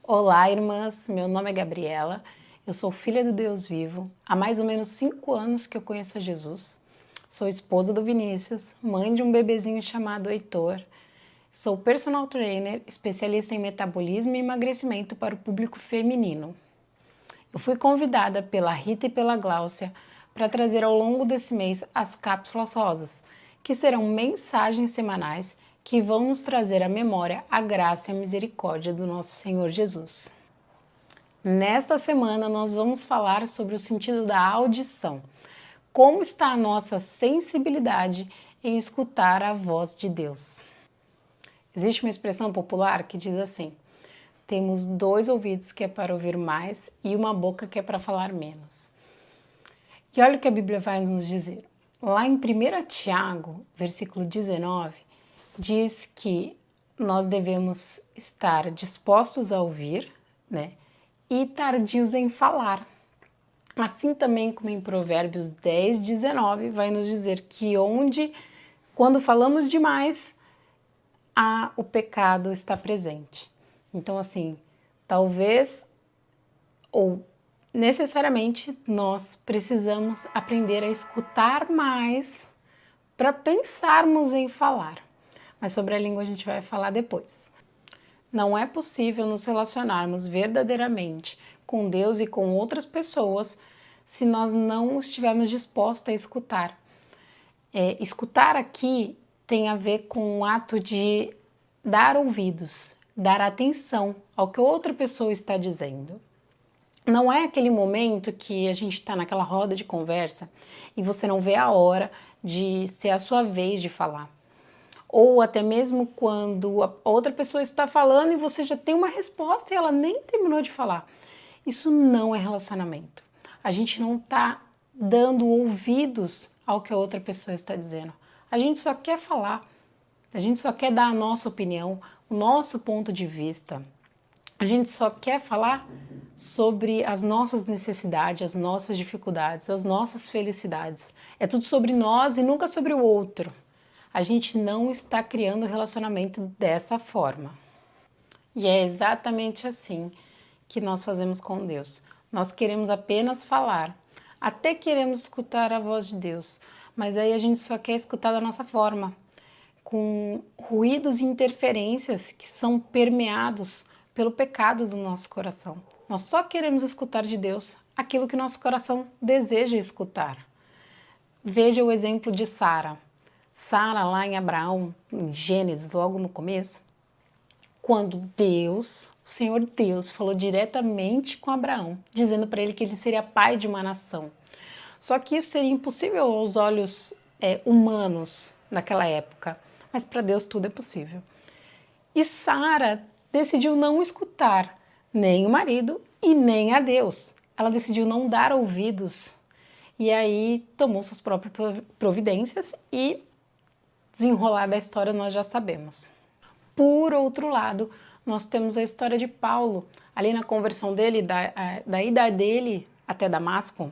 Olá, irmãs. Meu nome é Gabriela. Eu sou filha do Deus vivo. Há mais ou menos 5 anos que eu conheço a Jesus. Sou esposa do Vinícius, mãe de um bebezinho chamado Heitor. Sou personal trainer, especialista em metabolismo e emagrecimento para o público feminino. Eu fui convidada pela Rita e pela Gláucia para trazer ao longo desse mês as cápsulas rosas, que serão mensagens semanais que vão nos trazer à memória a graça e a misericórdia do nosso Senhor Jesus. Nesta semana nós vamos falar sobre o sentido da audição. Como está a nossa sensibilidade em escutar a voz de Deus? Existe uma expressão popular que diz assim: temos 2 ouvidos que é para ouvir mais e uma boca que é para falar menos. E olha o que a Bíblia vai nos dizer. Lá em 1 Tiago, versículo 19, diz que nós devemos estar dispostos a ouvir, né? E tardios em falar. Assim também como em Provérbios 10, 19, vai nos dizer que quando falamos demais, o pecado está presente. Então, assim, talvez ou necessariamente nós precisamos aprender a escutar mais para pensarmos em falar. Mas sobre a língua a gente vai falar depois. Não é possível nos relacionarmos verdadeiramente com Deus e com outras pessoas se nós não estivermos dispostos a escutar. Escutar aqui tem a ver com o ato de dar ouvidos, dar atenção ao que outra pessoa está dizendo. Não é aquele momento que a gente está naquela roda de conversa e você não vê a hora de ser a sua vez de falar. Ou até mesmo quando a outra pessoa está falando e você já tem uma resposta e ela nem terminou de falar. Isso não é relacionamento. A gente não está dando ouvidos ao que a outra pessoa está dizendo. A gente só quer falar, a gente só quer dar a nossa opinião, o nosso ponto de vista. A gente só quer falar sobre as nossas necessidades, as nossas dificuldades, as nossas felicidades. É tudo sobre nós e nunca sobre o outro. A gente não está criando relacionamento dessa forma. E é exatamente assim que nós fazemos com Deus. Nós queremos apenas falar, até queremos escutar a voz de Deus, mas aí a gente só quer escutar da nossa forma, com ruídos e interferências que são permeados pelo pecado do nosso coração. Nós só queremos escutar de Deus aquilo que nosso coração deseja escutar. Veja o exemplo de Sara. Sara lá em Abraão, em Gênesis, logo no começo, quando Deus, o Senhor Deus, falou diretamente com Abraão, dizendo para ele que ele seria pai de uma nação. Só que isso seria impossível aos olhos humanos naquela época, mas para Deus tudo é possível. E Sara decidiu não escutar nem o marido e nem a Deus. Ela decidiu não dar ouvidos e aí tomou suas próprias providências e desenrolar da história nós já sabemos. Por outro lado, nós temos a história de Paulo, ali na conversão dele, da ida dele até Damasco,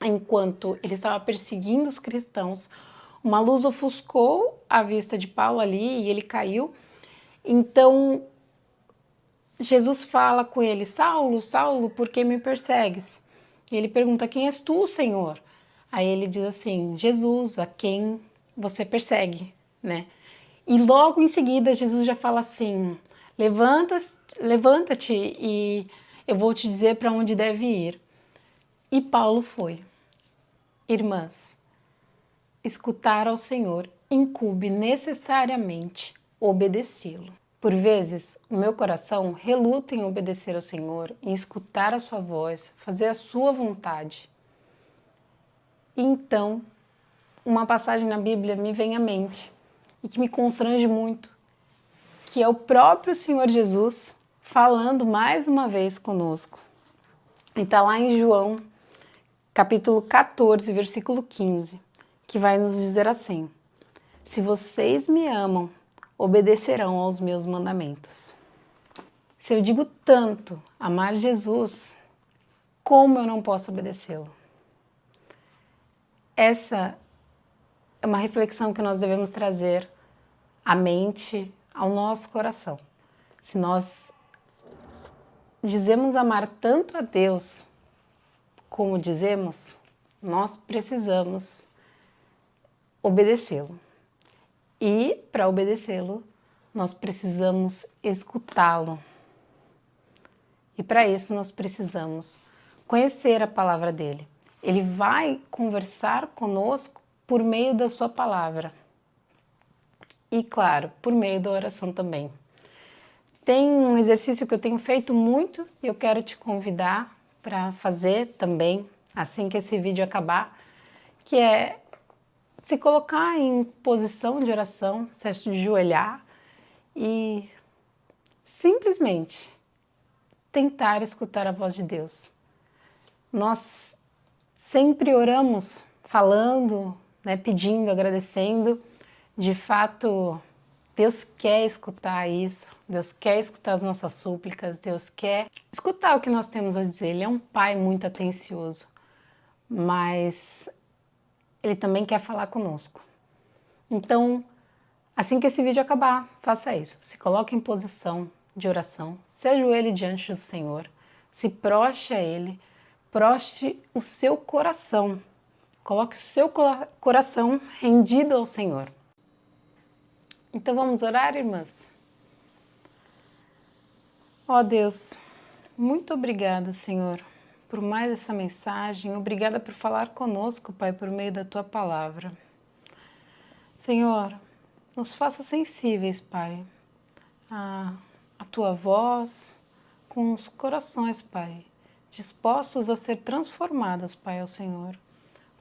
enquanto ele estava perseguindo os cristãos, uma luz ofuscou a vista de Paulo ali e ele caiu. Então, Jesus fala com ele: Saulo, Saulo, por que me persegues? E ele pergunta: quem és tu, Senhor? Aí ele diz assim: Jesus, a quem você persegue, né? E logo em seguida Jesus já fala assim: levanta-te e eu vou te dizer para onde deve ir. E Paulo foi. Irmãs, escutar ao Senhor incube necessariamente obedecê-lo. Por vezes, o meu coração reluta em obedecer ao Senhor, em escutar a sua voz, fazer a sua vontade. E então, uma passagem na Bíblia me vem à mente e que me constrange muito, que é o próprio Senhor Jesus falando mais uma vez conosco. E está lá em João, capítulo 14, versículo 15, que vai nos dizer assim: se vocês me amam, obedecerão aos meus mandamentos. Se eu digo tanto amar Jesus, como eu não posso obedecê-lo? Essa é uma reflexão que nós devemos trazer à mente, ao nosso coração. Se nós dizemos amar tanto a Deus como dizemos, nós precisamos obedecê-lo. E para obedecê-lo, nós precisamos escutá-lo. E para isso nós precisamos conhecer a palavra dele. Ele vai conversar conosco por meio da sua palavra. E claro, por meio da oração também. Tem um exercício que eu tenho feito muito e eu quero te convidar para fazer também, assim que esse vídeo acabar, que é se colocar em posição de oração, se ajoelhar e simplesmente tentar escutar a voz de Deus. Nós sempre oramos falando, né, pedindo, agradecendo. De fato, Deus quer escutar isso, Deus quer escutar as nossas súplicas, Deus quer escutar o que nós temos a dizer. Ele é um pai muito atencioso, mas Ele também quer falar conosco. Então, assim que esse vídeo acabar, faça isso. Se coloque em posição de oração, se ajoelhe diante do Senhor, se proste a Ele, proste o seu coração, coloque o seu coração rendido ao Senhor. Então vamos orar, irmãs? Ó Deus, muito obrigada, Senhor, por mais essa mensagem. Obrigada por falar conosco, Pai, por meio da Tua palavra. Senhor, nos faça sensíveis, Pai, à Tua voz, com os corações, Pai, dispostos a ser transformados, Pai, ao Senhor,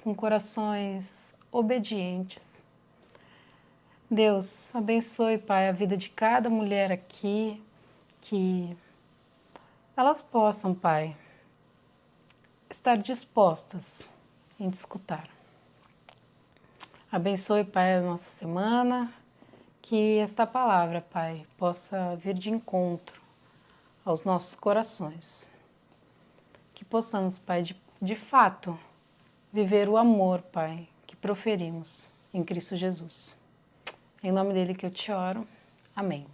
com corações obedientes. Deus, abençoe, Pai, a vida de cada mulher aqui, que elas possam, Pai, estar dispostas em te escutar. Abençoe, Pai, a nossa semana, que esta palavra, Pai, possa vir de encontro aos nossos corações. Que possamos, Pai, de fato, viver o amor, Pai, que proferimos em Cristo Jesus. Em nome dele que eu te oro. Amém.